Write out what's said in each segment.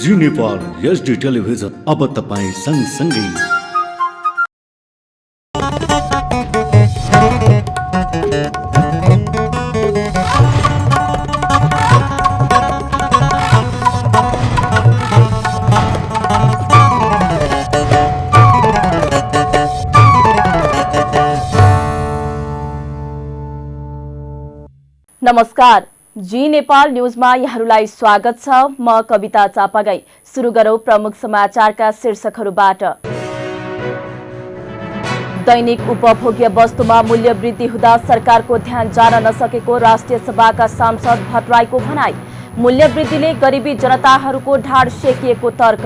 जी Nepal HD television अब तपाईं सँगसँगै। नमस्कार, जी नेपाल न्यूजमा यहाँहरूलाई स्वागत छ। म कविता चापागाई। सुरु गरौं प्रमुख समाचारका शीर्षकहरूबाट। दैनिक उपभोग्य वस्तुमा मूल्य वृद्धि हुँदा सरकारको ध्यान जान नसकेको राष्ट्रिय सभाका सांसद भट्टराईको भनाई। मूल्य वृद्धिले गरिबी जनताहरूको ढाड सेकिएको तर्क।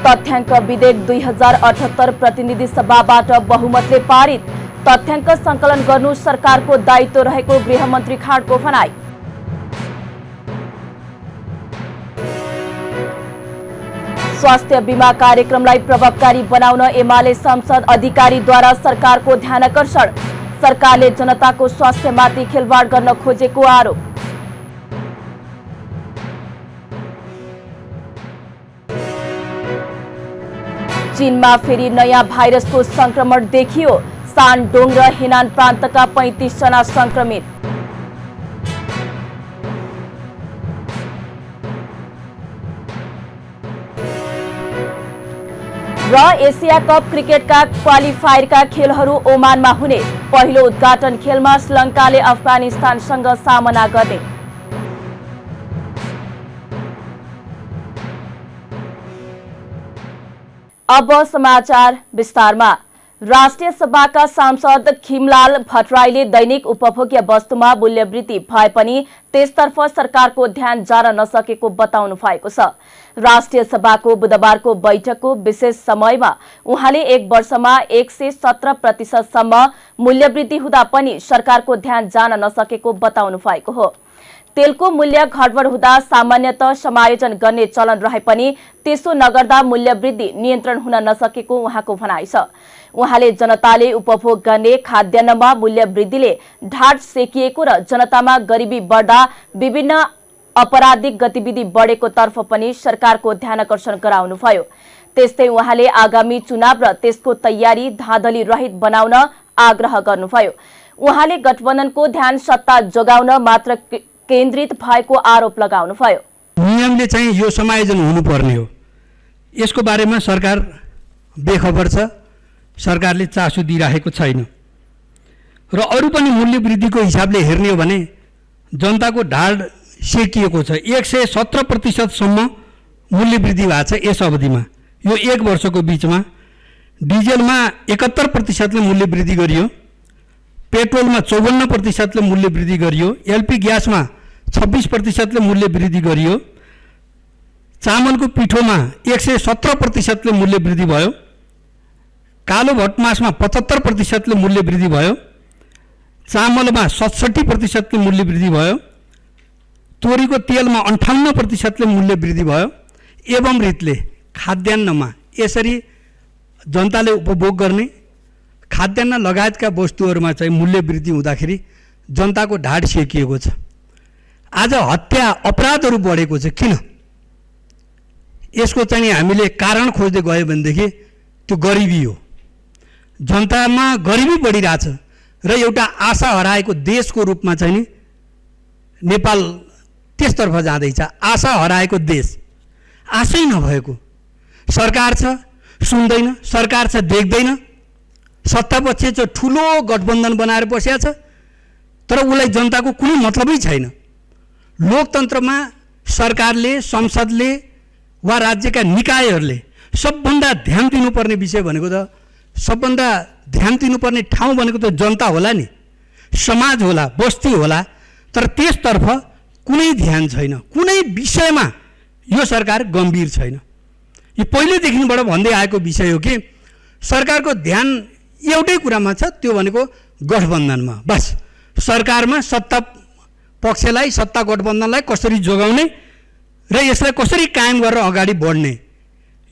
तथ्याङ्क विधेयक 2078 प्रतिनिधि सभाबाट बहुमतले पारित। तथ्याङ्क संकलन गर्नु सरकारको दायित्व रहेको गृहमन्त्री खाँडको भनाई। स्वास्थ्य बीमा कार्यक्रमलाई प्रभावकारी बनाउन एमाले संसद अधिकारीद्वारा सरकारको ध्यानकर्षण। सरकारले जनताको स्वास्थ्यमाथि खेलवाड गर्न खोजेको आरोप। चीनमा फेरि नयाँ भाइरसको संक्रमण देखियो। सानडोङ र हेनान प्रान्तका 35 जना संक्रमित। र एसिया कप क्रिकेटका क्वालिफायरका खेलहरू ओमानमा हुने। पहिलो उद्घाटन खेलमा श्रीलङ्काले अफगानिस्तानसँग सामना गर्ने। अब समाचार विस्तारमा। राष्ट्रिय सभाका सांसद खिमलाल भट्टराईले दैनिक उपभोग्य वस्तुमा मूल्य वृद्धि भए पनि त्यसतर्फ सरकारको ध्यान जान नसकेको बताउनु भएको छ। राष्ट्रिय सभाको बुधबारको बैठकको विशेष समयमा उहाँले एक वर्षमा 117% मूल्य वृद्धि हुँदा पनि सरकारको ध्यान जान नसकेको बताउनु भएको हो। तेलको मूल्य घटबड हुँदा सामान्यतः समायोजन गर्ने चलन रहे पनि त्यसो नगर्दा मूल्य वृद्धि नियन्त्रण हुन नसकेको उहाँको भनाइ छ। उहाँले जनताले उपभोग गर्ने खाद्यान्नमा मूल्य वृद्धिले ढाड सेकिएको र जनतामा गरिबी बढ्दा विभिन्न अपराधिक गतिविधि बढेको तर्फ पनि सरकारको ध्यानकर्षण गराउनुभयो। त्यस्तै उहाँले आगामी चुनाव र त्यसको तयारी धाँधली रहित बनाउन आग्रह गर्नुभयो। उहाँले गठबन्धनको ध्यान सत्ता जोगाउन मात्र केन्द्रित भएको आरोप लगाउनुभयो। नियमले चाहिँ यो समायोजन हुनुपर्ने हो, यसको बारेमा सरकार बेखबर छ, सरकारले चासो दिइराखेको छैन। र अरू पनि मूल्य वृद्धिको हिसाबले हेर्ने हो भने जनताको ढाड सेकिएको छ। 117% मूल्य वृद्धि भएको छ यस अवधिमा। यो एक वर्षको बिचमा डिजेलमा 71% मूल्य वृद्धि गरियो, पेट्रोलमा 54% मूल्य वृद्धि गरियो, एलपी ग्यासमा 26% मूल्य वृद्धि गरियो, चामलको पिठोमा 117% मूल्य वृद्धि भयो, कालो भटमासमा 75% मूल्य वृद्धि भयो, चामलमा 67% मूल्य वृद्धि भयो, तोरीको तेलमा 58% मूल्य वृद्धि भयो। एवं रीतले खाद्यान्नमा यसरी जनताले उपभोग गर्ने खाद्यान्न लगायतका वस्तुहरूमा चाहिँ मूल्य वृद्धि हुँदाखेरि जनताको ढाड सेकिएको छ। आज हत्या अपराधहरू बढेको छ। किन? यसको चाहिँ हामीले कारण खोज्दै गयो भनेदेखि त्यो गरिबी हो। जनतामा गरिबी बढिरहेछ र एउटा आशा हराएको देशको रूपमा चाहिँ नि नेपाल त्यसतर्फ जाँदैछ। आशा हराएको देश, आशै नभएको सरकार छ, सुन्दैन, सरकार छ, देख्दैन। सत्तापक्ष चाहिँ ठुलो गठबन्धन बनाएर बसेको छ तर उसलाई जनताको कुनै मतलबै छैन। लोकतन्त्रमा सरकारले, संसदले वा राज्यका निकायहरूले सबभन्दा ध्यान दिनुपर्ने विषय भनेको त, सबभन्दा ध्यान दिनुपर्ने ठाउँ भनेको त जनता होला नि, समाज होला, बस्ती होला। तर त्यसतर्फ कुनै ध्यान छैन, कुनै विषयमा यो सरकार गम्भीर छैन। यो पहिलेदेखिबाट भन्दै आएको विषय हो कि सरकारको ध्यान एउटै कुरामा छ, त्यो भनेको गठबन्धनमा। बस सरकारमा सत्ता पक्षलाई, सत्ता गठबन्धनलाई कसरी जोगाउने र यसलाई कसरी कायम गरेर अगाडि बढ्ने,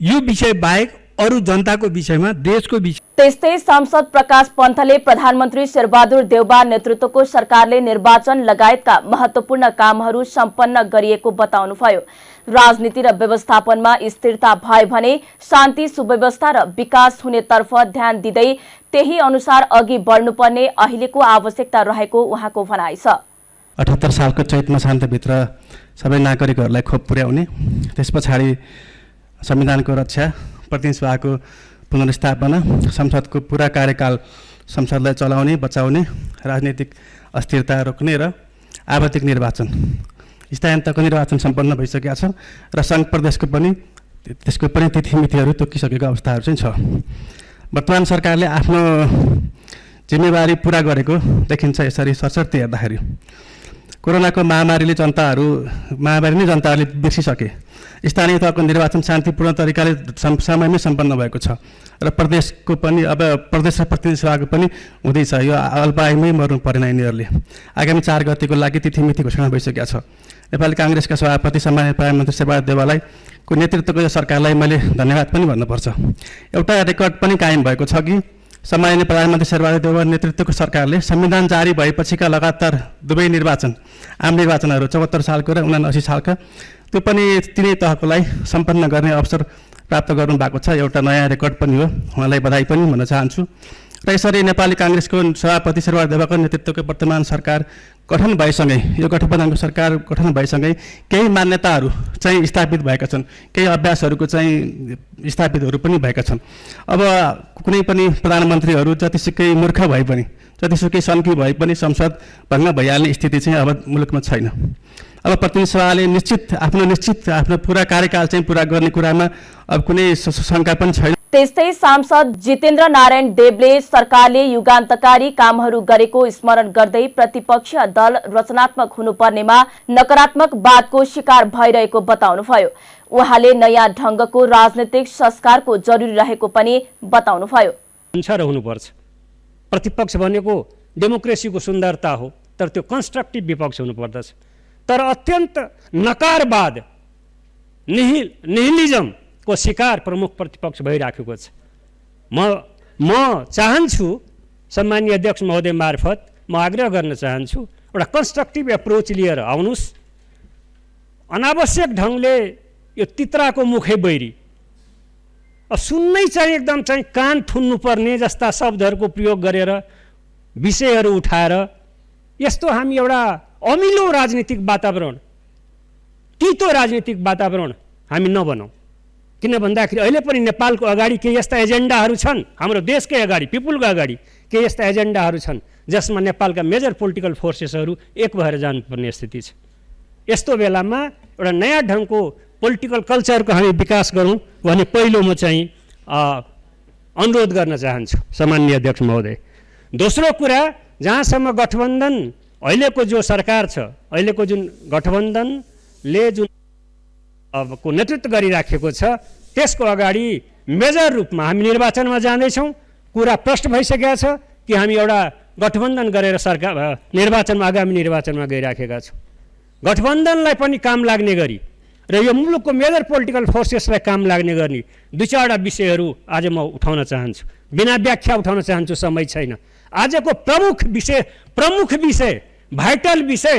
यो विषय बाहेक अरू जनताको विषयमा, देशको विषय। त्यस्तै सांसद प्रकाश पन्थले प्रधानमन्त्री शेरबहादुर देउबा नेतृत्वको सरकारले निर्वाचन लगायतका महत्वपूर्ण कामहरू सम्पन्न गरिएको बताउनुभयो। राजनीति र व्यवस्थापनमा स्थिरता भयो भने शान्ति, सुव्यवस्था र विकास हुनेतर्फ ध्यान दिँदै त्यही अनुसार अघि बढ्नुपर्ने अहिलेको आवश्यकता रहेको उहाँको भनाइ छ। 78 सालको चैत मसान्तभित्र सबै नागरिकहरूलाई खोप पुर्याउने, त्यस पछाडि संविधानको रक्षा, प्रतिनिधि सभाको पुनर्स्थापना, संसदको पुरा कार्यकाल संसदलाई चलाउने, बचाउने, राजनीतिक अस्थिरता रोक्ने र आवधिक निर्वाचन, स्थायन्तको निर्वाचन सम्पन्न भइसकेका छ र सङ्घ प्रदेशको पनि त्यसको पनि तिथिमितिहरू तोकिसकेको अवस्थाहरू चाहिँ छ। वर्तमान सरकारले आफ्नो जिम्मेवारी पुरा गरेको देखिन्छ यसरी सरसर्ती हेर्दाखेरि। कोरोनाको महामारीले जनताहरूले बिर्सिसके। स्थानीय तहको निर्वाचन शान्तिपूर्ण तरिकाले समयमै सम्पन्न भएको छ र प्रदेशको पनि अब प्रदेश र प्रतिनिधि सभाको पनि हुँदैछ। यो अल्पायुमै मर्नु परेन यिनीहरूले। आगामी 4 गतेको लागि तिथिमिति घोषणा भइसकेको छ। नेपाली काङ्ग्रेसका सभापति सम्माननीय प्रधानमन्त्री शेरबहादुर देउवालाई को नेतृत्वको यो सरकारलाई मैले धन्यवाद पनि भन्नुपर्छ। एउटा रेकर्ड पनि कायम भएको छ कि सम्माननीय प्रधानमन्त्री शेरबहादुर देउवा नेतृत्वको सरकारले संविधान जारी भएपछिका लगातार दुवै निर्वाचन, आम निर्वाचनहरू 74 सालको र 79 सालका, त्यो पनि तिनै तहकोलाई सम्पन्न गर्ने अवसर प्राप्त गर्नु भएको छ। एउटा नयाँ रेकर्ड पनि हो। उहाँलाई बधाई पनि भन्न चाहन्छु। र यसरी नेपाली काङ्ग्रेसको सभापति शेरबहादुर देउवाको नेतृत्वको वर्तमान सरकार गठन भएसँगै, यो गठबन्धनको सरकार गठन भएसँगै केही मान्यताहरू चाहिँ स्थापित भएका छन्, केही अभ्यासहरूको चाहिँ स्थापितहरू पनि भएका छन्। अब कुनै पनि प्रधानमन्त्रीहरू जतिसुकै मूर्ख भए पनि, जतिसुकै सन्की भए पनि संसद भङ्ग भइहाल्ने स्थिति चाहिँ अब मुलुकमा छैन। अब प्रतिनिधि सभाले आफ्नो पुरा कार्यकाल चाहिँ पुरा गर्ने कुरामा अब कुनै शङ्का पनि छैन। त्यस्तै सांसद जितेन्द्र नारायण देवले सरकारले युगान्तकारी कामहरू गरेको स्मरण गर्दै प्रतिपक्षीय दल रचनात्मक हुनुपर्नेमा नकारात्मक वादको शिकार भइरहेको बताउनुभयो। उहाँले नयाँ ढङ्गको राजनीतिक संस्कारको जरुरी रहेको पनि बताउनुभयो। हुनुपर्छ। प्रतिपक्ष भनेको डेमोक्रेसीको सुन्दरता हो, तर त्यो कन्स्ट्रक्टिभ विपक्ष हुनुपर्दछ। तर अत्यन्त नकारवाद, निहिलिजमको शिकार प्रमुख प्रतिपक्ष भइराखेको छ। म चाहन्छु सम्माननीय अध्यक्ष महोदय मार्फत म आग्रह गर्न चाहन्छु, एउटा कन्स्ट्रक्टिभ एप्रोच लिएर आउनुहोस्। अनावश्यक ढङ्गले यो तित्राको मुखै बैरी, सुन्नै चाहिँ एकदम चाहिँ कान थुन्नुपर्ने जस्ता शब्दहरूको प्रयोग गरेर विषयहरू उठाएर यस्तो हामी एउटा अमिलो राजनीतिक वातावरण, तितो राजनीतिक वातावरण हामी नबनाउँ। किन भन्दाखेरि अहिले पनि नेपालको अगाडि केही यस्ता एजेन्डाहरू छन्, हाम्रो देशकै अगाडि, पिपुलको अगाडि केही यस्ता एजेन्डाहरू छन् जसमा नेपालका मेजर पोलिटिकल फोर्सेसहरू एक भएर जानुपर्ने स्थिति छ। यस्तो बेलामा एउटा नयाँ ढङ्गको पोलिटिकल कल्चरको हामी विकास गरौँ भन्ने पहिलो म चाहिँ अनुरोध गर्न चाहन्छु सम्माननीय अध्यक्ष महोदय। दोस्रो कुरा, जहाँसम्म गठबन्धन अहिलेको जो सरकार छ, अहिलेको जुन गठबन्धनले जुन को नेतृत्व गरिराखेको छ, त्यसको अगाडि मेजर रूपमा हामी निर्वाचनमा जाँदैछौँ। कुरा प्रष्ट भइसकेको छ कि हामी एउटा गठबन्धन गरेर सरकार निर्वाचनमा, आगामी निर्वाचनमा गइराखेका छौँ। गठबन्धनलाई पनि काम लाग्ने गरी र यो मुलुकको मेजर पोलिटिकल फोर्सेसलाई काम लाग्ने गर्ने 2-4 विषयहरू आज म उठाउन चाहन्छु। बिना व्याख्या उठाउन चाहन्छु, समय छैन। आजको प्रमुख विषय भाइटल विषय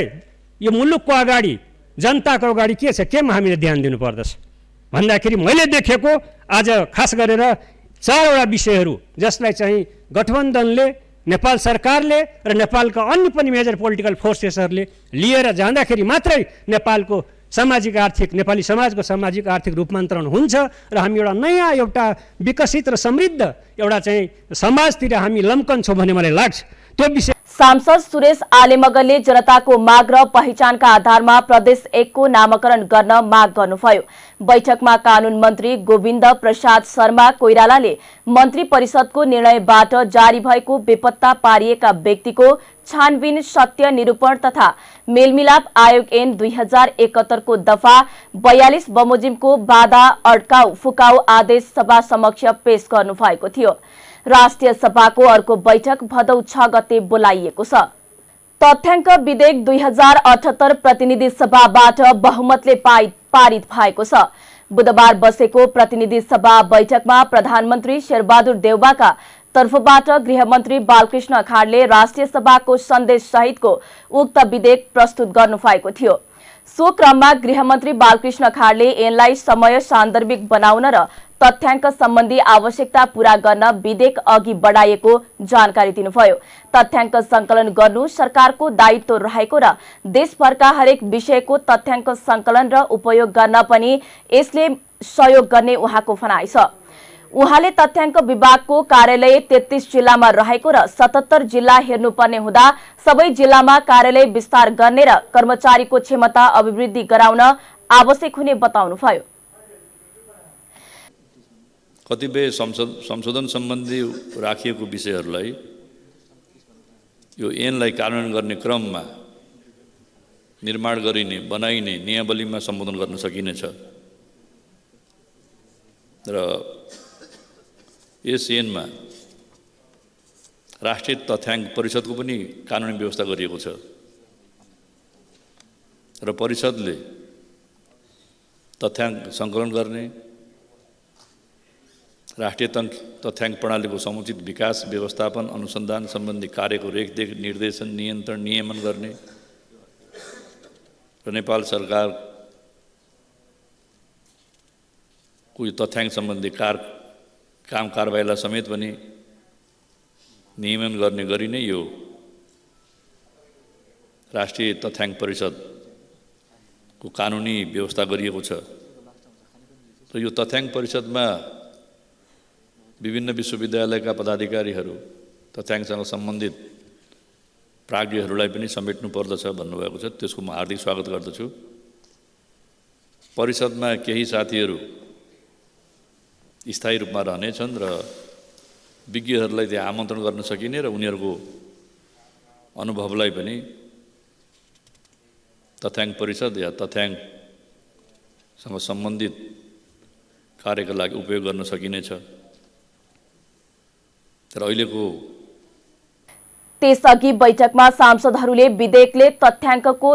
यो मुलुकको अगाडि, जनताको अगाडि के छ, केमा हामीले ध्यान दिनुपर्दछ भन्दाखेरि मैले देखेको आज खास गरेर 4वटा विषयहरू जसलाई चाहिँ गठबन्धनले, नेपाल सरकारले र नेपालका अन्य पनि मेजर पोलिटिकल फोर्सेसहरूले लिएर जाँदाखेरि मात्रै नेपालको सामाजिक आर्थिक, नेपाली समाजको सामाजिक आर्थिक रूपान्तरण हुन्छ र हामी एउटा नयाँ, एउटा विकसित र समृद्ध एउटा चाहिँ समाजतिर हामी लम्कन छौँ भन्ने मलाई लाग्छ। त्यो विषय सांसद सुरेश आलेमगरले जनताको माग र पहिचानका आधारमा प्रदेश 1 को नामाकरण गर्न माग गर्नुभयो। बैठकमा कानून मन्त्री गोविन्द प्रसाद शर्मा कोइरालाले मन्त्री परिषदको निर्णयबाट जारी भएको बेपत्ता पारिएका व्यक्तिको छानबिन, सत्य निरूपण तथा मेलमिलाप आयोग ऐन 2071 को दफा 42 बमोजिमको बाधा अड्काउ फुकाउ आदेश सभा समक्ष पेश गर्नु भएको थियो। राष्ट्रिय सभाको अर्को बैठक भदौ 6 गते बोलाइएको छ। तथ्याङ्क विधेयक 2078 प्रतिनिधि सभाबाट बहुमतले पारित भएको छ। बुधबार बसेको प्रतिनिधि सभा बैठकमा प्रधानमन्त्री शेरबहादुर देउवाका तर्फबाट गृहमन्त्री बालकृष्ण खाडले राष्ट्रिय सभाको सन्देश सहितको उक्त विधेयक प्रस्तुत गर्नुभएको थियो। सो क्रममा गृहमन्त्री बालकृष्ण खाडले ऐनलाई समय सान्दर्भिक बनाउन र तथ्याङ्क सम्बन्धी आवश्यकता पूरा गर्न विधेयक अघि बढाइएको जानकारी दिनुभयो। तथ्याङ्क संकलन गर्नु सरकारको दायित्व रहेको र देशभरका हरेक विषयको तथ्याङ्क संकलन र उपयोग गर्न पनि यसले सहयोग गर्ने उहाँको भनाइ छ। उहाँले तथ्याङ्क विभागको कार्यालय 33 जिल्लामा रहेको र 77 जिल्ला हेर्नुपर्ने हुँदा सबै जिल्लामा कार्यालय विस्तार गर्ने र कर्मचारीको क्षमता अभिवृद्धि गराउन आवश्यक हुने बताउनुभयो। कतिपय संशोधन सम्बन्धी राखिएको विषयहरूलाई यो ऐनलाई कार्यान्वयन गर्ने क्रममा निर्माण गरिने बनाइने नियमावलीमा सम्बोधन गर्न सकिनेछ र यस ऐनमा राष्ट्रिय तथ्याङ्क परिषदको पनि कानुनी व्यवस्था गरिएको छ र परिषदले तथ्याङ्क सङ्कलन गर्ने राष्ट्रिय तथ्याङ्क प्रणालीको समुचित विकास व्यवस्थापन अनुसन्धान सम्बन्धी कार्यको रेखदेख निर्देशन नियन्त्रण नियमन गर्ने र नेपाल सरकारको यो तथ्याङ्क सम्बन्धी काम कारबाहीलाई समेत पनि नियमन गर्ने गरी नै यो राष्ट्रिय तथ्याङ्क परिषदको कानुनी व्यवस्था गरिएको छ र यो तथ्याङ्क परिषदमा विभिन्न विश्वविद्यालयका पदाधिकारीहरू तथ्याङ्कसँग सम्बन्धित प्राज्ञहरूलाई पनि समेट्नु पर्दछ भन्नुभएको छ। त्यसको म हार्दिक स्वागत गर्दछु। परिषदमा केही साथीहरू स्थायी रूपमा रहनेछन् र विज्ञहरूलाई त्यहाँ आमन्त्रण गर्न सकिने र उनीहरूको अनुभवलाई पनि तथ्याङ्क परिषद या तथ्याङ्कसँग सम्बन्धित कार्यका लागि उपयोग गर्न सकिनेछ। तर अहिलेको त्यसअघि बैठकमा सांसदहरूले विधेयकले तथ्याङ्कको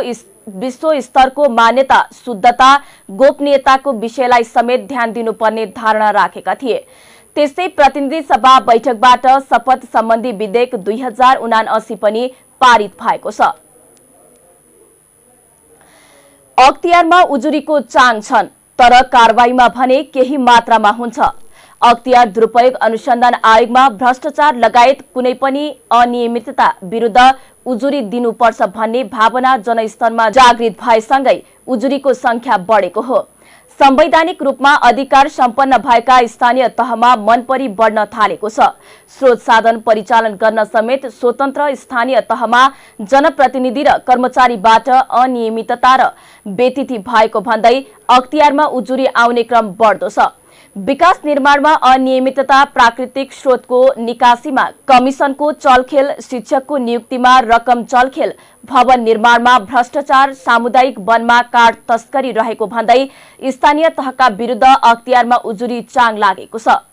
विश्व स्तरको मान्यता, शुद्धता, गोपनीयताको विषयलाई समेत ध्यान दिनुपर्ने धारणा राखेका थिए। त्यस्तै प्रतिनिधि सभा बैठकबाट शपथ सम्बन्धी विधेयक 2079 पनि पारित भएको छ। अख्तियारमा उजुरीको चाङ छन्, तर कारबाहीमा भने केही मात्रामा हुन्छ। अख्तियार दुरुपयोग अनुसन्धान आयोगमा भ्रष्टाचार लगायत कुनै पनि अनियमितता विरुद्ध उजुरी दिनुपर्छ भन्ने भावना जनस्तरमा जागृत भएसँगै उजुरीको संख्या बढेको हो। संवैधानिक रूपमा अधिकार सम्पन्न भएका स्थानीय तहमा मनपरी बढ्न थालेको छ। स्रोत साधन परिचालन गर्न समेत स्वतन्त्र स्थानीय तहमा जनप्रतिनिधि र कर्मचारीबाट अनियमितता र बेतिथि भएको भन्दै अख्तियारमा उजुरी आउने क्रम बढ्दो छ। विकास निर्माणमा अनियमितता, प्राकृतिक स्रोतको निकासीमा कमिसनको चलखेल, शिक्षकको नियुक्तिमा रकम चलखेल, भवन निर्माणमा भ्रष्टाचार, सामुदायिक वनमा काठ तस्करी रहेको भन्दै स्थानीय तहका विरुद्ध अख्तियारमा उजुरी चाङ लागेको छ।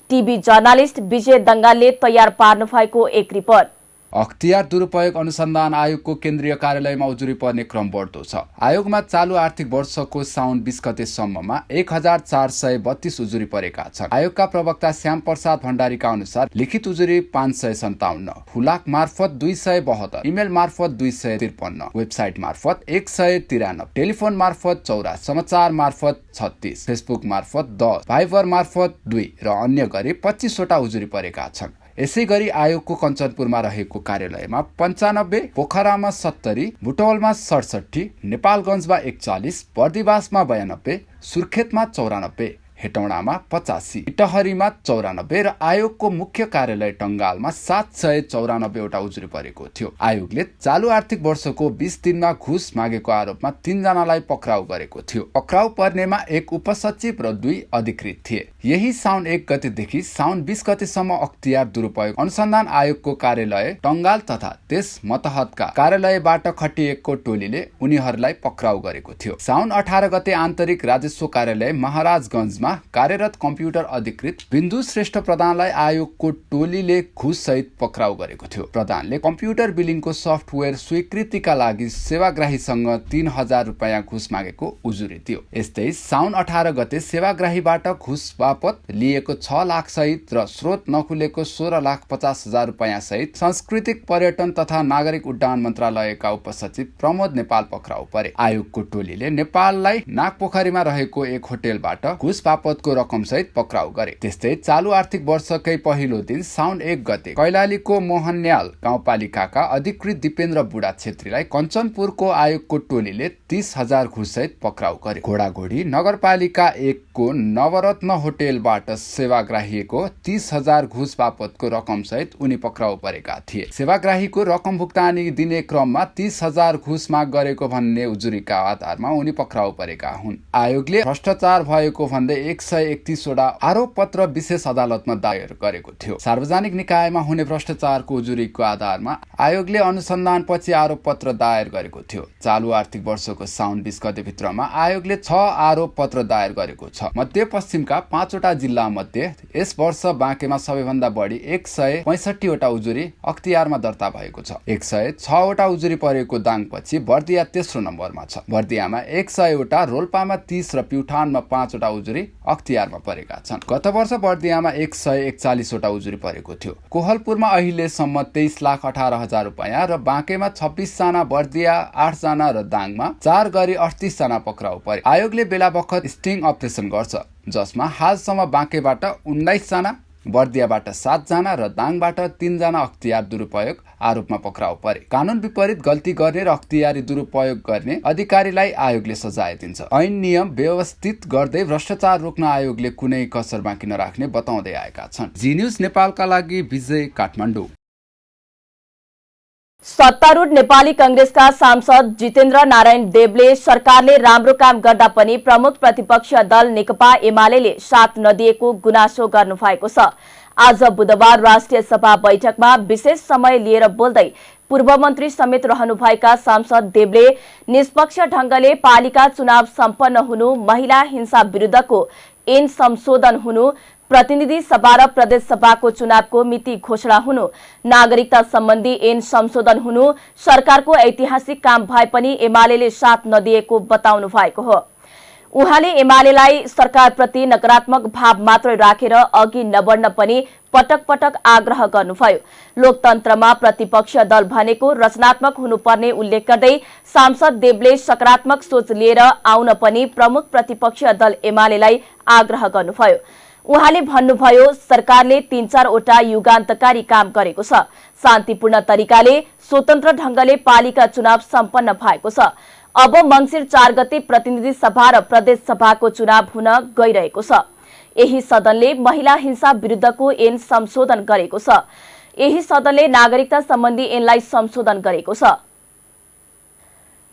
टिभी जर्नालिस्ट विजय दङ्गालले तयार पार्नु भएको एक रिपोर्ट। अख्तियार दुरुपयोग अनुसन्धान आयोगको केन्द्रीय कार्यालयमा उजुरी पर्ने क्रम बढ्दो छ। आयोगमा चालु आर्थिक वर्षको साउन 20 गतेसम्ममा 1432 उजुरी परेका छन्। आयोगका प्रवक्ता श्याम प्रसाद भण्डारीका अनुसार लिखित उजुरी 557, हुलाक मार्फत 272, इमेल मार्फत 253, वेबसाइट मार्फत 193, टेलिफोन मार्फत 14, समाचार मार्फत 36, फेसबुक मार्फत 10, भाइबर मार्फत 2 र अन्य गरी 25 वटा उजुरी परेका छन्। यसै गरी आयोगको कञ्चनपुरमा रहेको कार्यालयमा 95, पोखरामा 70, बुटवलमा 67, नेपालगञ्जमा 41, बर्दिवासमा 92, सुर्खेतमा 94, हेटौडामा 85, इटहरीमा 94 र आयोगको मुख्य कार्यालय टंगालमा 794 वटा उजुरी परेको थियो। आयोगले चालु आर्थिक वर्षको 20 दिनमा घुस मागेको आरोपमा 3 जनालाई पक्राउ गरेको थियो। पक्राउ पर्नेमा 1 उपसचिव र 2 अधिकृत थिए। यही साउन 1 गतेदेखि साउन 20 गतेसम्म अख्तियार दुरुपयोग अनुसन्धान आयोगको कार्यालय टंगाल तथा त्यस मतहतका कार्यालयबाट खटिएको टोलीले उनीहरूलाई पक्राउ गरेको थियो। साउन 18 गते आन्तरिक राजस्व कार्यालय महाराजगञ्जमा कार्यरत कम्प्युटर अधिकृत बिन्दु श्रेष्ठ प्रधानलाई आयोगको टोलीले घुस सहित पक्राउ गरेको थियो। प्रधानले कम्प्युटर बिलिङको सफ्टवेयर स्वीकृतिका लागि सेवाग्राहीसँग 3000 रुपैयाँ घुस मागेको उजुरी थियो। यस्तै साउन 18 गते सेवाग्राहीबाट घुस बापत लिएको 6 लाख सहित र स्रोत नखुलेको 16,50,000 रुपैयाँ सहित सांस्कृतिक पर्यटन तथा नागरिक उड्डयन मन्त्रालयका उपसचिव प्रमोद नेपाल पक्राउ परे। आयोगको टोलीले नेपाललाई नागपोखरीमा रहेको एक होटेलबाट घुस बापतको रकम सहित पक्राउ गरे। त्यस्तै चालु आर्थिक वर्षकै पहिलो दिन साउन 1 गते कैलालीको मोहनन्याल गाउँपालिकाका अधिकृत दिपेन्द्र बुढा छेत्रीलाई कञ्चनपुरको आयोगको टोलीले 30,000 घुस सहित पक्राउ गरे। घोडाघोडी नगरपालिका 1 को नवरत्न होटेलबाट सेवाग्राहीको 30,000 घुस बापतको रकम सहित उनी पक्राउ परेका थिए। सेवाग्राहीको रकम भुक्तानी दिने क्रममा 30,000 घुस माग गरेको भन्ने उजुरीका आधारमा उनी पक्राउ परेका हुन्। आयोगले भ्रष्टाचार भएको भन्दै 131 वटा आरोप पत्र विशेष अदालतमा दायर गरेको थियो। सार्वजनिक निकायमा हुने भ्रष्टाचारको उजुरीको आधारमा आयोगले अनुसन्धान पछि आरोप पत्र दायर गरेको थियो। चालु आर्थिक वर्षको साउन 20 गते भित्रमा आयोगले 6 आरोप पत्र दायर गरेको छ। मध्यपश्चिमका 5 वटा जिल्ला मध्ये यस वर्ष बाँकेमा सबैभन्दा बढी 165 वटा उजुरी अख्तियारमा दर्ता भएको छ। 106 वटा उजुरी परेको दाङपछि बर्दिया तेस्रो नम्बरमा छ। बर्दियामा 100 वटा, रोल्पामा 30 र प्युठानमा 5 वटा उजुरी अख्तियारमा परेका छन्। गत वर्ष बर्दियामा 141 वटा उजुरी परेको थियो। कोहलपुरमा अहिलेसम्म 23,18,000 रुपैयाँ र बाँकेमा 26 जना, बर्दिया 8 जना र दाङमा 4 गरी 38 जना पक्राउ परे। आयोगले बेला बखत स्टिङ अपरेसन गर्छ, जसमा हालसम्म बाँकेबाट 19 जना, बर्दियाबाट 7 जना र दाङबाट 3 जना अख्तियार दुरुपयोग आरोपमा पक्राउ परे। कानून विपरीत गल्ती गर्ने र अख्तियारी दुरुपयोग गर्ने अधिकारीलाई आयोगले सजाय दिन्छ। ऐन नियम व्यवस्थित गर्दै भ्रष्टाचार रोक्न आयोगले कुनै कसर बाँकी नराख्ने बताउँदै आएका छन्। जी न्यूज नेपालका लागि विजय, काठमाडौँ। सत्तारूढ नेपाली कांग्रेसका सांसद जितेन्द्र नारायण देवले सरकारले राम्रो काम गर्दा पनि प्रमुख प्रतिपक्षीय दल नेकपा एमालेले साथ नदिएको गुनासो गर्नु भएको छ। आज बुधबार राष्ट्रिय सभा बैठकमा विशेष समय लिएर बोल्दै पूर्व मन्त्री समेत रहनुभएका सांसद देवले निष्पक्ष ढंगले पालिका चुनाव सम्पन्न हुनु, महिला हिंसा विरुद्धको ऐन संशोधन हुनु, प्रतिनिधि सभा र प्रदेश सभाको चुनावको मिति घोषणा हुनु, नागरिकता सम्बन्धी ऐन संशोधन हुनु सरकारको ऐतिहासिक काम भए पनि एमालेले साथ नदिएको बताउनु भएको हो। उहाँले एमालेलाई सरकारप्रति नकारात्मक भाव मात्रै राखेर अघि नबढ्न पनि पटक पटक आग्रह गर्नुभयो। लोकतन्त्रमा प्रतिपक्षीय दल भनेको रचनात्मक हुनुपर्ने उल्लेख गर्दै सांसद देवले सकारात्मक सोच लिएर आउन पनि प्रमुख प्रतिपक्षीय दल एमालेलाई आग्रह गर्नुभयो। उहाँले भन्नुभयो, सरकारले 3-4 वटा युगान्तकारी काम गरेको छ। शान्तिपूर्ण तरिकाले स्वतन्त्र ढंगले पालिका चुनाव सम्पन्न भएको छ। अब मंसिर 4 गते प्रतिनिधि सभा र प्रदेश सभाको चुनाव हुन गइरहेको छ। यही सदनले महिला हिंसा विरुद्धको ऐन संशोधन गरेको छ। यही सदनले नागरिकता सम्बन्धी ऐनलाई संशोधन गरेको छ।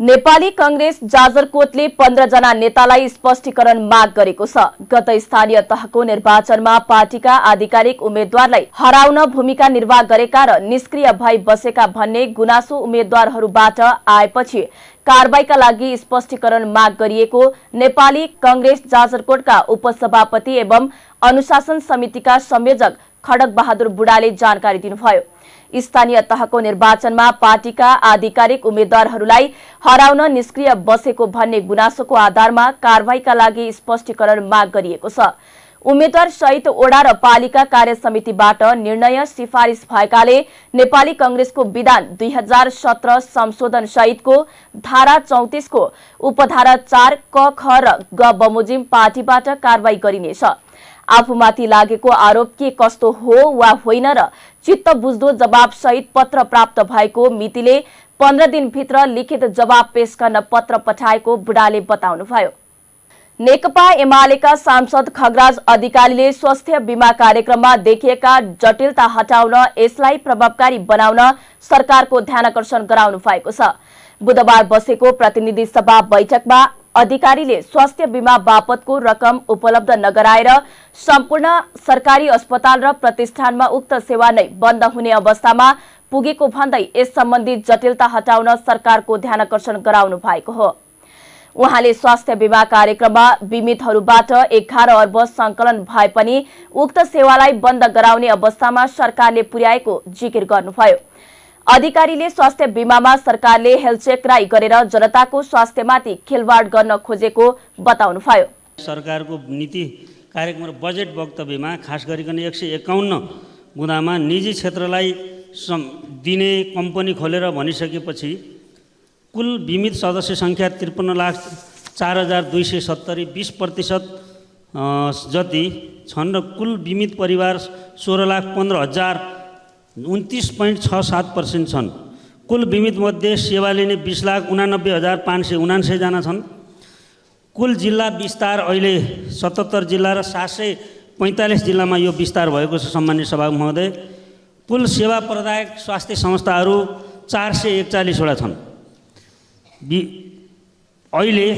नेपाली कांग्रेस जाजरकोटले 15 जना नेतालाई स्पष्टीकरण माग गरेको छ। गत स्थानीय तहको निर्वाचनमा पार्टीका आधिकारिक उम्मेद्वारलाई हराउन भूमिका निर्वाह गरेका र निष्क्रिय भई बसेका भन्ने गुनासो उम्मेद्वारहरूबाट आएपछि कारबाहीका लागि स्पष्टीकरण माग गरिएको नेपाली कांग्रेस जाजरकोटका उपसभापति एवं अनुशासन समितिका संयोजक खड्ग बहादुर बुढाले जानकारी दिनुभयो। स्थानीय तहको निर्वाचनमा पार्टीका आधिकारिक उम्मेद्वारहरूलाई हराउन निष्क्रिय बसेको भन्ने गुनासोको आधारमा कारबाहीका लागि स्पष्टीकरण माग गरिएको छ। उम्मेद्वार सहित ओडा र पालिका कार्य समितिबाट निर्णय सिफारिस भएकाले नेपाली कांग्रेसको विधान 2017 संशोधन सहितको धारा 34 को उपधारा 4 क, ख र ग बमोजिम पार्टीबाट कारबाही गरिनेछ। आफूमाथि लागेको आरोप के कस्तो हो वा होइन र चित्त बुझ्दो जवाब सहित पत्र प्राप्त भएको मितिले 15 दिनभित्र लिखित जवाब पेश गर्न पत्र पठाएको बुढाले बताउनुभयो। नेकपा एमालेका सांसद खगराज अधिकारीले स्वास्थ्य बीमा कार्यक्रममा देखिएका जटिलता हटाउन, यसलाई प्रभावकारी बनाउन सरकारको ध्यानकर्षण गराउनु भएको छ। बुधबार बसेको प्रतिनिधि सभा बैठकमा अधिकारीले स्वास्थ्य बीमा बापतको रकम उपलब्ध नगराएर सम्पूर्ण सरकारी अस्पताल र प्रतिष्ठानमा उक्त सेवा नै बन्द हुने अवस्थामा पुगेको भन्दै यस सम्बन्धी जटिलता हटाउन सरकारको ध्यानकर्षण गराउनु भएको हो। उहाँले स्वास्थ्य बीमा कार्यक्रममा बीमितहरूबाट 11 अर्ब संकलन भए पनि उक्त सेवालाई बन्द गराउने अवस्थामा सरकारले पुर्याएको जिकिर गर्नुभयो। अधिकारीले स्वास्थ्य बीमामा सरकारले हेल्थ चेक राई गरेर जनताको स्वास्थ्यमाथि खेलवाड गर्न खोजेको बताउनुभयो। सरकारको नीति कार्यक्रम र बजेट वक्तव्यमा खास गरिकन 151 बुँदामा निजी क्षेत्रलाई दिने कम्पनी खोलेर भनिसकेपछि कुल बीमित सदस्य संख्या 53,04,270 20% जति छन् र कुल बीमित परिवार 16,15,029.67% छन्। कुल बीमित मध्ये सेवा लिने 20,89,579 जना छन्। कुल जिल्ला विस्तार अहिले 77 जिल्ला र 745 जिल्लामा यो विस्तार भएको छ। सम्मान्य सभामुख महोदय, कुल सेवा प्रदायक स्वास्थ्य संस्थाहरू 441 वटा छन्। अहिले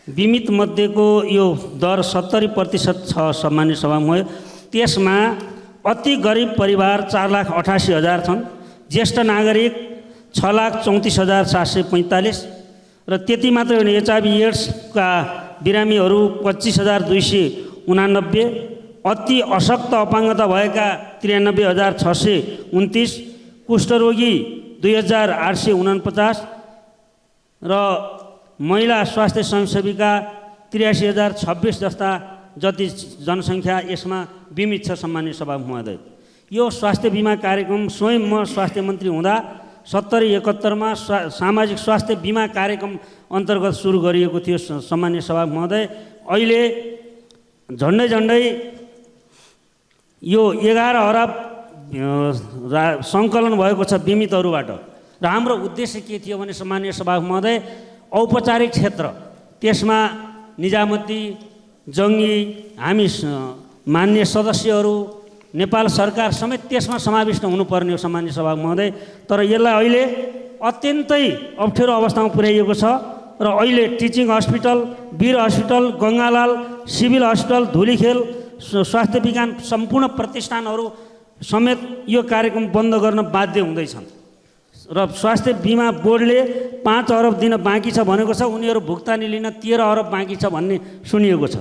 बीमित मध्येको यो दर 70% छ। सम्मान्य सभामुख, त्यसमा अति गरिब परिवार 4,88,000 छन्, ज्येष्ठ नागरिक 6,34,745 र त्यति मात्रै होइन, HIV एड्सका बिरामीहरू 25,289, अति अशक्त अपाङ्गता भएका 93,629, कुष्ठरोगी 2,849 र महिला स्वास्थ्य स्वयंसेविका 83,026 जस्ता जति जनसङ्ख्या यसमा बीमित छ। सम्मान्य सभामुख महोदय, यो स्वास्थ्य बीमा कार्यक्रम स्वयं म स्वास्थ्य मन्त्री हुँदा 70-71 सामाजिक स्वास्थ्य बीमा कार्यक्रम अन्तर्गत सुरु गरिएको थियो। सम्मान्य सभामुख महोदय, अहिले झन्डै यो 11 अरब सङ्कलन भएको छ बीमितहरूबाट। र हाम्रो उद्देश्य के थियो भने सम्मान्य सभामुख महोदय, औपचारिक क्षेत्र त्यसमा निजामती, जङ्गी, हामी मान्य सदस्यहरू, नेपाल सरकार समेत त्यसमा समाविष्ट हुनुपर्ने हो। सम्मान्य सभामुख महोदय, तर यसलाई अहिले अत्यन्तै अप्ठ्यारो अवस्थामा पुर्याइएको छ र अहिले teaching hospital, Bir hospital, Gangalal civil hospital, Dhulikhel स्वास्थ्य विज्ञान सम्पूर्ण प्रतिष्ठानहरू समेत यो कार्यक्रम बन्द गर्न बाध्य हुँदैछन् र स्वास्थ्य बीमा बोर्डले 5 अरब दिन बाँकी छ भनेको छ। उनीहरू भुक्तानी लिन 13 अरब बाँकी छ भन्ने सुनिएको छ।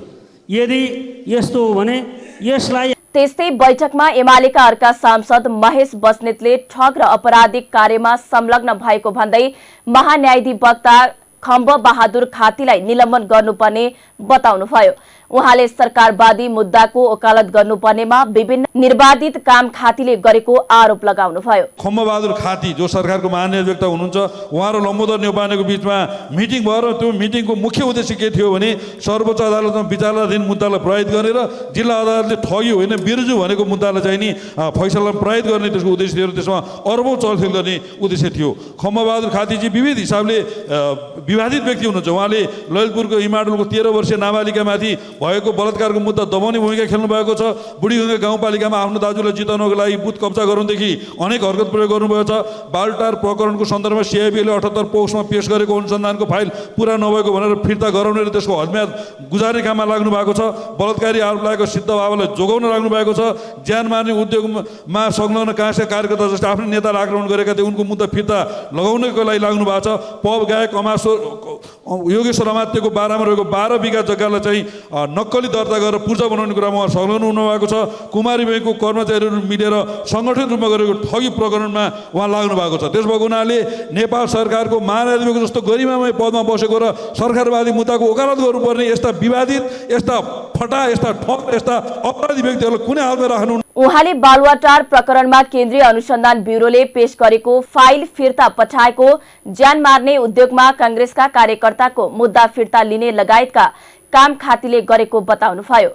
यदि यस्तो हो भने यसलाई त्यस्तै बैठकमा एमालेका अर्का सांसद महेश बस्नेतले ठग र अपराधिक कार्यमा संलग्न भएको भन्दै महान्यायाधिवक्ता खम्ब बहादुर खातीलाई निलम्बन गर्नुपर्ने बताउनुभयो। उहाँले सरकारवादी मुद्दाको वकालत गर्नुपर्नेमा विभिन्न निर्वाधित काम खातीले गरेको आरोप लगाउनुभयो। खम्बबहादुर खाती जो सरकारको महान्यायाधिवक्ता हुनुहुन्छ, उहाँ र लम्बोदर नेउपानेको बीचमा मिटिङ भयो र त्यो मिटिङको मुख्य उद्देश्य के थियो भने सर्वोच्च अदालतमा विचाराधीन मुद्दालाई प्रभावित गर्ने र जिल्ला अदालतले ठगी होइन बिर्जु भनेको मुद्दालाई चाहिँ नि फैसलामा प्रभावित गर्ने त्यसको उद्देश्य थियो र त्यसमा अर्बौं चलखेल गर्ने उद्देश्य थियो। खम्बबहादुर खातीजी विविध हिसाबले विवादित व्यक्ति हुनुहुन्छ। उहाँले ललितपुरको इमाडोलको 13 वर्षीय नाबालिकामाथि भएको बलात्कारको मुद्दा दबाउने भूमिका खेल्नु भएको छ। बुढीगङ्गा गाउँपालिकामा आफ्नो दाजुलाई जिताउनको लागि बुथ कब्जा गराउनदेखि अनेक हरकत प्रयोग गर्नुभएको छ। बालटार प्रकरणको सन्दर्भमा सिआइबीले 78 पौषमा पेश गरेको अनुसन्धानको फाइल पुरा नभएको भनेर फिर्ता गराउने र त्यसको हदम्याद गुजार्ने काममा लाग्नु भएको छ। बलात्कारी आरोप लागेको सिद्ध बाबालाई जोगाउन लाग्नु भएको छ। ज्यान मार्ने उद्योगमा संलग्न काँसका कार्यकर्ता जस्तै आफ्नो नेतालाई आक्रमण गरेका थिए, उनको मुद्दा फिर्ता लगाउनको लागि लाग्नु भएको छ। पब गायक योगेश्वर अमात्यको बारामा रहेको 12 बिघा जग्गालाई चाहिँ नक्कली दर्ता गरेर पूर्जा बनाउने कुरामा उहाँ संलग्न हुनुभएको छ। कुमारी बैङ्कको कर्मचारीहरू मिलेर सङ्गठित रूपमा गरेको ठगी प्रकरणमा उहाँ लाग्नु भएको छ। त्यस भएको हुनाले नेपाल सरकारको महान्यायाधिवक्ता जस्तो गरिमामय पदमा बसेको र सरकारवादी मुद्दाको वकालत गर्नुपर्ने यस्ता विवादित, यस्ता फटा, यस्ता ठग, यस्ता अपराधी व्यक्तिहरूलाई कुनै हालमा राख्नु। उहाँले बालुवाटार प्रकरणमा केन्द्रीय अनुसन्धान ब्युरोले पेश गरेको फाइल फिर्ता पठाएको, ज्यान मार्ने उद्योगमा कांग्रेसका कार्यकर्ताको मुद्दा फिर्ता लिने लगायतका काम खातीले गरेको बताउनुभयो।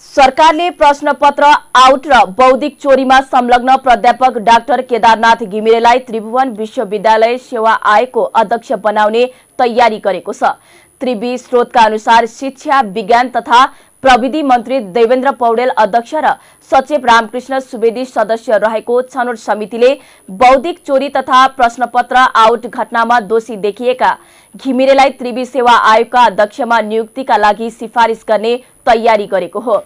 सरकारले प्रश्नपत्र आउट र बौद्धिक चोरीमा संलग्न प्राध्यापक डाक्टर केदारनाथ घिमिरेलाई त्रिभुवन विश्वविद्यालय सेवा आयोगको अध्यक्ष बनाउने तयारी गरेको छ। त्रिवी स्रोतका अनुसार शिक्षा, विज्ञान तथा प्रविधि मन्त्री देवेन्द्र पौडेल अध्यक्ष र सचिव रामकृष्ण सुवेदी सदस्य रहेको छनौट समितिले बौद्धिक चोरी तथा प्रश्नपत्र आउट घटनामा दोषी देखिएका घिमिरेलाई त्रिवी सेवा आयोगका अध्यक्षमा नियुक्तिका लागि सिफारिस गर्ने तयारी गरेको हो।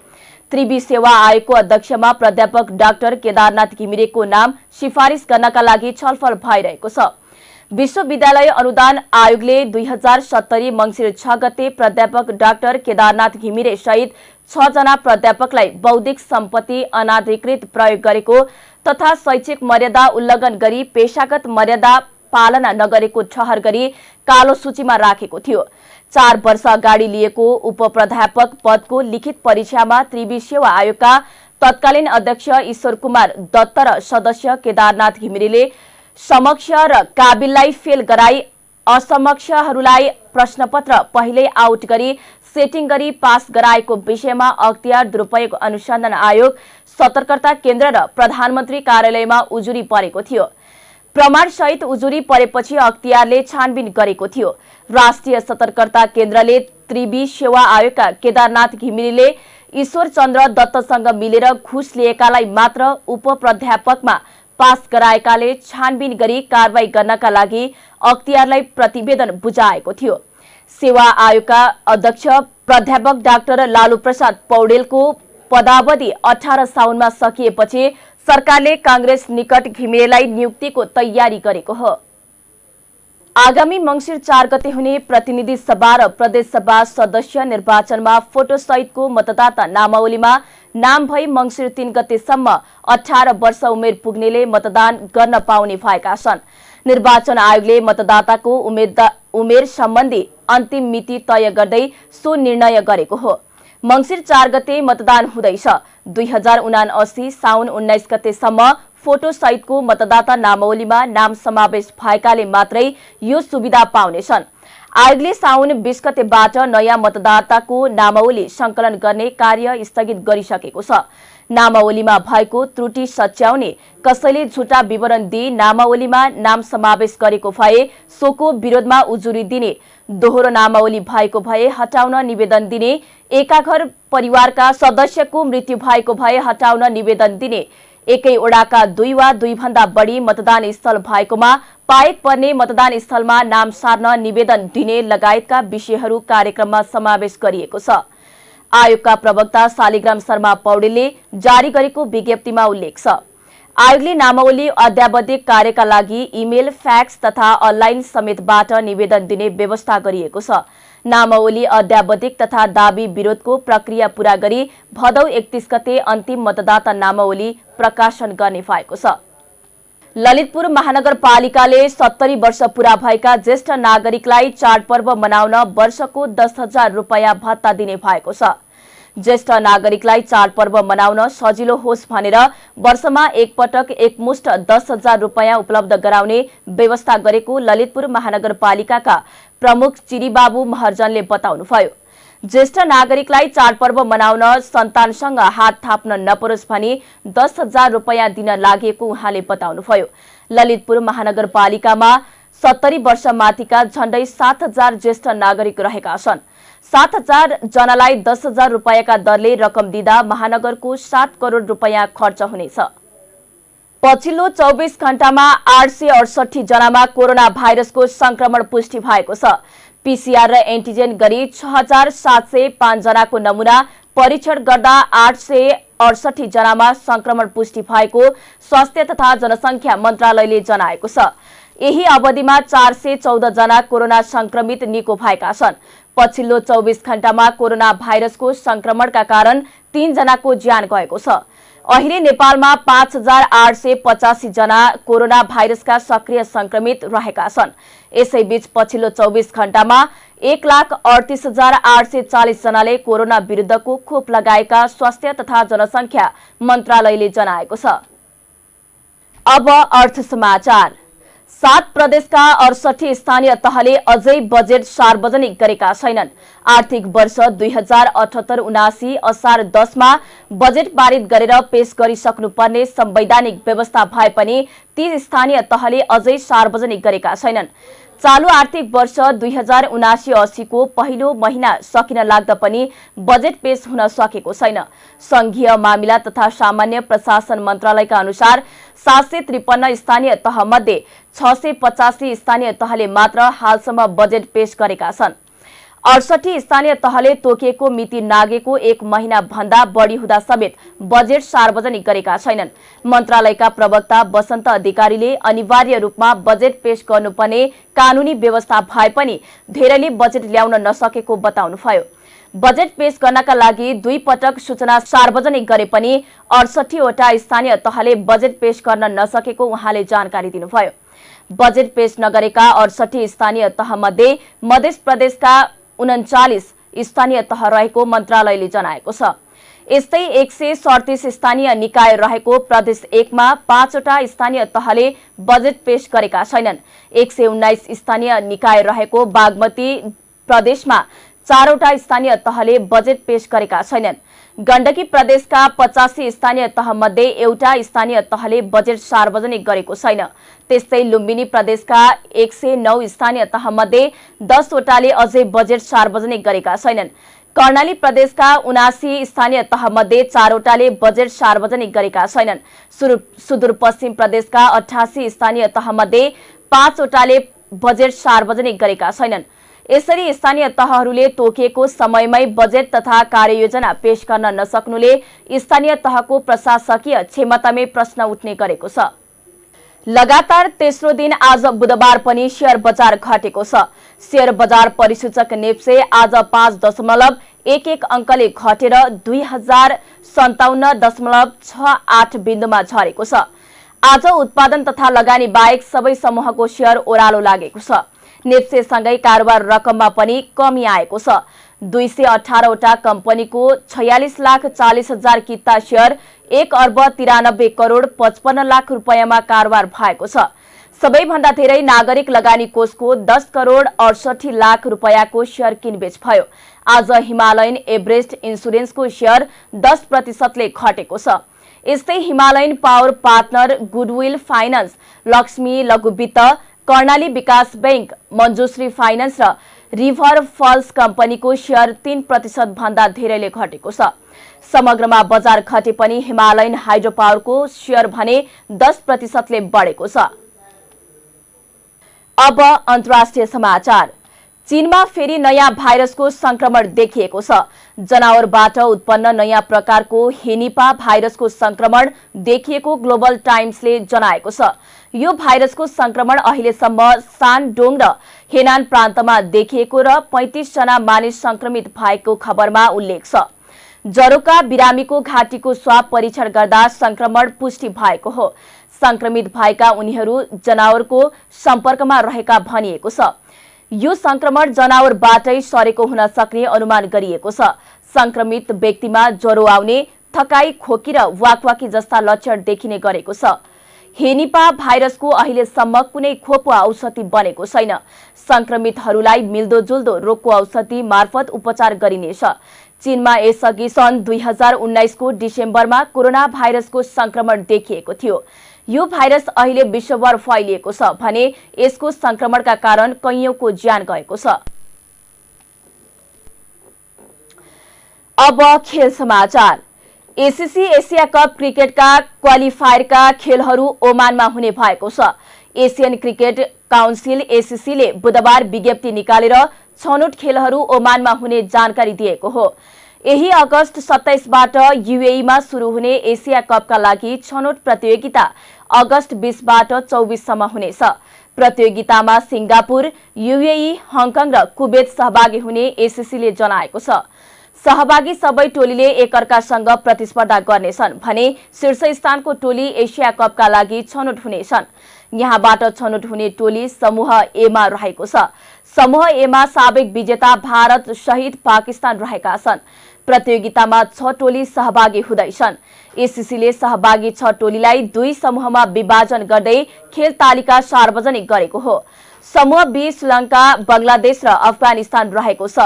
त्रिवी सेवा आयोगको अध्यक्षमा प्राध्यापक डाक्टर केदारनाथ घिमिरेको नाम सिफारिस गर्नका लागि छलफल भइरहेको छ। विश्वविद्यालय अनुदान आयोगले 2070 मङ्सिर 6 गते प्राध्यापक डाक्टर केदारनाथ घिमिरे सहित 6 जना प्राध्यापकलाई बौद्धिक सम्पत्ति अनाधिकृत प्रयोग गरेको तथा शैक्षिक मर्यादा उल्लङ्घन गरी पेशागत मर्यादा पालना नगरेको ठहर गरी कालो सूचीमा राखेको थियो। 4 वर्ष अगाडि लिएको उपप्राध्यापक पदको लिखित परीक्षामा त्रिवी सेवा आयोगका तत्कालीन अध्यक्ष ईश्वर कुमार दत्त र सदस्य केदारनाथ घिमिरेले समक्ष र काबिललाई फेल गराई असमक्षहरूलाई प्रश्नपत्र पहिल्यै आउट गरी सेटिङ गरी पास गराएको विषयमा अख्तियार दुरुपयोग अनुसन्धान आयोग, सतर्कता केन्द्र र प्रधानमन्त्री कार्यालयमा उजुरी परेको थियो। प्रमाणसहित उजुरी परेपछि अख्तियारले छानबिन गरेको थियो। राष्ट्रिय सतर्कता केन्द्रले त्रिवी सेवा आयोगका केदारनाथ घिमिरेले ईश्वर चन्द्र दत्तसँग मिलेर घुस लिएकालाई मात्र उपप्राध्यापकमा पास गराएकाले छानबिन गरी कारवाही गर्नका लागि अख्तियारलाई प्रतिवेदन बुझाएको थियो। सेवा आयोगका अध्यक्ष प्राध्यापक डाक्टर लालु प्रसाद पौडेलको पदावधि 18 साउनमा सकिएपछि सरकारले कांग्रेस निकट घिमिरेलाई नियुक्तिको तयारी गरेको हो। आगामी मङ्सिर 4 गते हुने प्रतिनिधि सभा र प्रदेश सभा सदस्य निर्वाचनमा फोटो सहितको मतदाता नामावलीमा नाम भई मङ्सिर 3 गतेसम्म 18 वर्ष उमेर पुग्नेले मतदान गर्न पाउने भएका छन्। निर्वाचन आयोगले मतदाताको उमेर सम्बन्धी अन्तिम मिति तय गर्दै सो निर्णय गरेको हो। मङ्सिर 4 गते मतदान हुँदैछ। 2079 साउन 19 गतेसम्म फोटो सहितको मतदाता नामावलीमा नाम समावेश भएकाले मात्रै यो सुविधा पाउनेछन्। आयोगले साउन 20 गतेबाट नयाँ मतदाताको नामावली संकलन गर्ने कार्य स्थगित गरिसकेको छ। नामावलीमा भएको त्रुटि सच्याउने, कसैले झुटा विवरण दिई नामावलीमा नाम समावेश गरेको भए सोको विरोधमा उजुरी दिने, दोहोरो नामावली भएको भए हटाउन निवेदन दिने, एका घर परिवारका सदस्यको मृत्यु भएको भए हटाउन निवेदन दिने, एकै ओडाका 2 वा 2 भन्दा बढी मतदान स्थल भएकोमा पाएक पर्ने मतदान स्थलमा नाम सार्न निवेदन दिने लगायतका विषयहरू कार्यक्रममा समावेश गरिएको छ। आयोगका प्रवक्ता शालिग्राम शर्मा पौडेलले जारी गरेको विज्ञप्तिमा उल्लेख छ। आयोगले नामावली अध्यावधिक कार्यका लागि इमेल, फ्याक्स तथा अनलाइन समेतबाट निवेदन दिने व्यवस्था गरिएको छ। नामावली अध्यावधिक तथा दाबी विरोधको प्रक्रिया पूरा गरी भदौ 31 गते अन्तिम मतदाता नामावली प्रकाशन गर्ने भएको छ। ललितपुर महानगरपालिकाले 70 वर्ष पूरा भएका ज्येष्ठ नागरिकलाई चाडपर्व मनाउन वर्षको 10,000 रुपैयाँ भत्ता दिने भएको छ। ज्येष्ठ नागरिकलाई चाडपर्व मनाउन सजिलो होस् भनेर वर्षमा एकपटक एकमुष्ट 10,000 रुपैयाँ उपलब्ध गराउने व्यवस्था गरेको ललितपुर महानगरपालिकाका प्रमुख चिरीबाबु महर्जनले बताउनुभयो। ज्येष्ठ नागरिकलाई चाडपर्व मनाउन सन्तानसँग हात थाप्न नपरोस् भनी 10,000 रुपैयाँ दिन लागेको उहाँले बताउनुभयो। ललितपुर महानगरपालिकामा 70 वर्ष माथिका झण्डै 7,000 ज्येष्ठ नागरिक रहेका छन्। 7,000 जनालाई 10,000 रुपैयाँका दरले रकम दिँदा महानगरको 7 करोड रुपैयाँ खर्च हुनेछ। पछिल्लो 24 घण्टामा 868 जनामा कोरोना भाइरसको संक्रमण पुष्टि भएको छ। पीसीआर र एन्टिजेन गरी 6,705 जनाको नमुना परीक्षण गर्दा 868 जनामा संक्रमण पुष्टि भएको स्वास्थ्य तथा जनसंख्या मन्त्रालयले जनाएको छ। यही अवधिमा 414 जना कोरोना संक्रमित निको भएका छन्। पछिल्लो 24 घण्टामा कोरोना भाइरसको संक्रमणका कारण 3 जनाको ज्यान गएको छ। अहिले नेपालमा 5,885 जना कोरोना भाइरसका सक्रिय संक्रमित रहेका छन्। यसैबीच पछिल्लो 24 घण्टामा 1,38,840 जनाले कोरोना विरुद्धको खोप लगाएका स्वास्थ्य तथा जनसंख्या मन्त्रालयले जनाएको छ। अब अर्थ समाचार। 7 प्रदेशका 68 स्थानीय तहले अझै बजेट सार्वजनिक गरेका छैनन्। आर्थिक वर्ष 2078-79 असार 10 मा बजेट पारित गरेर पेश गरिसक्नुपर्ने संवैधानिक व्यवस्था भए पनि ती स्थानीय तहले अझै सार्वजनिक गरेका छैनन्। चालू आर्थिक वर्ष 2079-80 को पहिलो महिना सकिन लाग्दा पनि बजेट पेश हुन सकेको छैन। संघीय मामिला तथा सामान्य प्रशासन मन्त्रालयका अनुसार 753 स्थानीय तह मध्ये 685 स्थानीय तहले मात्र हालसम्म बजेट पेश गरेका छन्। 68 स्थानीय तहले तोकिएको मिति नागेको एक महिना भन्दा बढी हुँदा समेत बजेट सार्वजनिक गरेका छैनन्। मन्त्रालयका प्रवक्ता वसन्त अधिकारीले अनिवार्य रूपमा बजेट पेश गर्नुपर्ने कानूनी व्यवस्था भए पनि धेरैले बजेट ल्याउन नसकेको बताउनुभयो। बजेट पेश गर्नका लागि 2 पटक सूचना सार्वजनिक गरे पनि 68 वटा स्थानीय तहले बजेट पेश गर्न नसकेको उहाँले जानकारी दिनुभयो। बजेट पेश नगरेका 68 स्थानीय तह मध्ये मध्य प्रदेशका 39 स्थानीय तह रहेको मन्त्रालयले जनाएको छ। यस्तै 137 स्थानीय निकाय रहेको प्रदेश 1 मा 5 वटा स्थानीय तहले बजेट पेश गरेका छैनन्। 119 स्थानीय निकाय रहेको बागमती प्रदेशमा 4 वटा स्थानीय तहले बजेट पेश गरेका छैनन्। गण्डकी प्रदेशका 85 स्थानीय तह मध्ये एउटा स्थानीय तहले बजेट सार्वजनिक गरेको छैन। त्यस्तै लुम्बिनी प्रदेशका 109 स्थानीय तह मध्ये 10 वटाले अझै बजेट सार्वजनिक गरेका छैनन्। कर्णाली प्रदेशका 79 स्थानीय तह मध्ये 4 वटाले बजेट सार्वजनिक गरेका छैनन्। सुदूरपश्चिम प्रदेशका 88 स्थानीय तह मध्ये 5 वटाले बजेट सार्वजनिक गरेका छैनन्। यसरी स्थानीय तहहरूले तोकिएको समयमै बजेट तथा कार्ययोजना पेश गर्न नसक्नुले स्थानीय तहको प्रशासकीय क्षमतामै प्रश्न उठ्ने गरेको छ। लगातार तेस्रो दिन आज बुधबार पनि शेयर बजार घटेको छ। शेयर बजार परिसूचक नेप्से आज 5.11 अंकले घटेर 2057.68 बिन्दुमा झरेको छ। आज उत्पादन तथा लगानी बाहेक सबै समूहको शेयर ओह्रालो लागेको छ। नेप्सेसँगै कारोबार रकममा पनि कमी आएको छ। 218 वटा कम्पनीको 46,40,000 किता शेयर 1,93,55,00,000 रुपैयाँमा कारोबार भएको छ। सबैभन्दा धेरै नागरिक लगानी कोषको 10,68,00,000 रुपैयाँको शेयर किनबेच भयो। आज हिमालयन एभरेस्ट इन्सुरेन्सको शेयर 10% घटेको छ। यस्तै Himalayan power partner, goodwill finance, Lakshmi लघुवित्त, कर्णाली विकास बैंक, मञ्जुश्री फाइनान्स र रिभर फल्स कम्पनीको शेयर 3% भन्दा धेरैले घटेको छ। समग्रमा बजार घटे पनि हिमालयन हाइड्रो पावरको शेयर भने 10% बढेको छ। अब अन्तर्राष्ट्रिय समाचार। चीनमा फेरि नयाँ भाइरसको संक्रमण देखिएको छ। जनावरबाट उत्पन्न नयाँ प्रकारको हेनिपा भाइरसको संक्रमण देखिएको ग्लोबल टाइम्सले जनाएको छ। यो भाइरसको संक्रमण अहिलेसम्म सानडोङ र हेनान प्रान्तमा देखिएको र 35 जना मानिस संक्रमित भएको खबरमा उल्लेख छ। जरोका बिरामीको घाँटीको स्वाब परीक्षण गर्दा संक्रमण पुष्टि भएको हो। संक्रमित भएका उनीहरू जनावरको सम्पर्कमा रहेका भनिएको छ। यो संक्रमण जनावरबाटै सरेको हुन सक्ने अनुमान गरिएको छ। संक्रमित व्यक्तिमा ज्वरो आउने, थकाई, खोकी र वाकवाकी जस्ता लक्षण देखिने गरेको छ। हेनिपा भाइरसको अहिलेसम्म कुनै खोप वा औषधि बनेको छैन। संक्रमितहरूलाई मिल्दोजुल्दो रोगको औषधि मार्फत उपचार गरिनेछ। चीनमा यसअघि सन् 2019 को डिसेम्बरमा कोरोना भाइरसको संक्रमण देखिएको थियो। यो भाइरस अहिले विश्वभर फैलिएको छ भने यसको संक्रमणका कारण कैयौंको ज्यान गएको छ। अब खेल समाचार। एसीसी एशिया कप क्रिकेटका क्वालिफायरका खेलहरू ओमानमा हुने भएको छ। एसियन क्रिकेट काउन्सिल एसीसीले बुधबार विज्ञप्ति निकालेर छनौट खेलहरू ओमानमा हुने जानकारी दिएको हो। यही अगस्त 27बाट यूएईमा सुरु हुने एशिया कपका लागि छनौट प्रतियोगिता अगस्त 20बाट 24सम्म हुनेछ। प्रतियोगितामा सिंगापुर, यूएई, हङकङ र कुवेत सहभागी हुने एसीसीले जनाएको छ। सहभागी सबै टोलीले एकअर्कासँग प्रतिस्पर्धा गर्नेछन् भने शीर्ष स्थानको टोली एशिया कपका लागि छनौट हुनेछन्। यहाँबाट छनौट हुने टोली समूह ए मा रहेको छ। समूह ए मा साबिक विजेता भारत सहित पाकिस्तान रहेका छन्। प्रतियोगितामा 6 टोली सहभागी हुँदैछन्। एसीसीले सहभागी 6 टोलीलाई 2 समूहमा विभाजन गर्दै खेल तालिका सार्वजनिक गरेको हो। समूह बी श्रीलङ्का, बंगलादेश र अफगानिस्तान रहेको छ।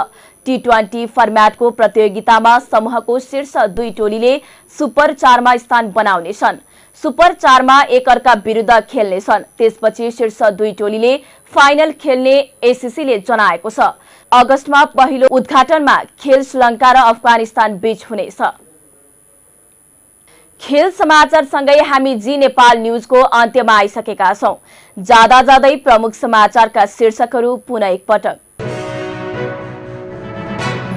T20 फर्म्याटको प्रतियोगितामा समूहको शीर्ष 2 टोलीले सुपर 4 मा स्थान बनाउनेछन्। सुपर 4 मा एक अर्का विरुद्ध खेल्नेछन्। त्यसपछि शीर्ष 2 टोलीले फाइनल खेल्ने एसीसीले जनाएको छ। अगस्तमा पहिलो उद्घाटनमा खेल श्रीलङ्का र अफगानिस्तान बीच हुनेछ। खेल समाचारसँगै हामी जी नेपाल न्यूजको अन्त्यमा आइसकेका छौं। जाँदै प्रमुख समाचारका शीर्षकहरू पुनः एकपटक।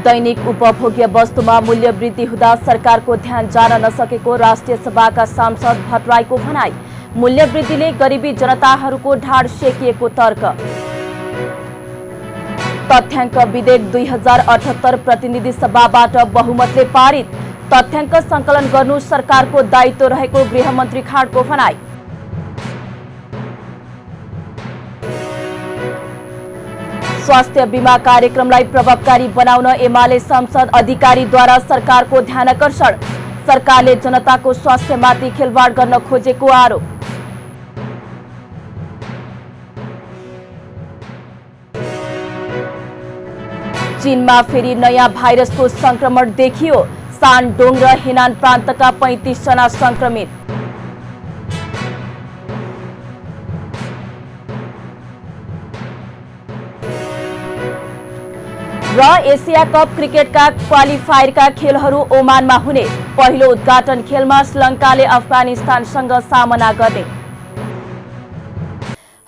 दैनिक उपभोग्य वस्तुमा मूल्य वृद्धि हुँदा सरकारको ध्यान जान नसकेको राष्ट्रिय सभाका सांसद भट्टराईको भनाई। मूल्य वृद्धिले गरिबी जनताहरूको ढाड सेकिएको तर्क। तथ्याङ्क विधेयक 2078 प्रतिनिधि सभाबाट बहुमतले पारित। तथ्याङ्क संकलन गर्नु सरकारको दायित्व रहेको गृहमन्त्री खाँडको भनाई। स्वास्थ्य बीमा कार्यक्रमलाई प्रभावकारी बनाउन एमाले सांसद अधिकारीद्वारा सरकारको ध्यानकर्षण। सरकारले जनताको स्वास्थ्यमाथि खेलवाड गर्न खोजेको आरोप। चीनमा फेरि नयाँ भाइरसको संक्रमण देखियो। सानडोङ र हेनान प्रान्तका 35 जना संक्रमित। र एसिया कप क्रिकेटका क्वालिफायरका खेलहरू ओमानमा हुने। पहिलो उद्घाटन खेलमा श्रीलङ्काले अफगानिस्तानसँग सामना गर्ने।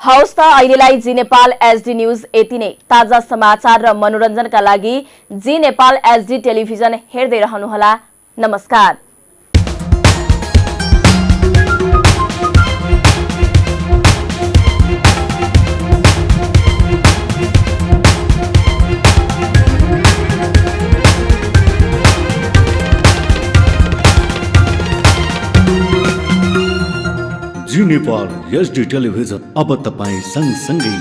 हौस् त अहिलेलाई जी नेपाल एचडी न्यूज यति नै। ताजा समाचार र मनोरञ्जनका लागि जी नेपाल एचडी टेलिभिजन हेर्दै रहनुहोला। नमस्कार। जी नेपाल एचडी टेलिभिजन अब तपाईँ सँगसँगै।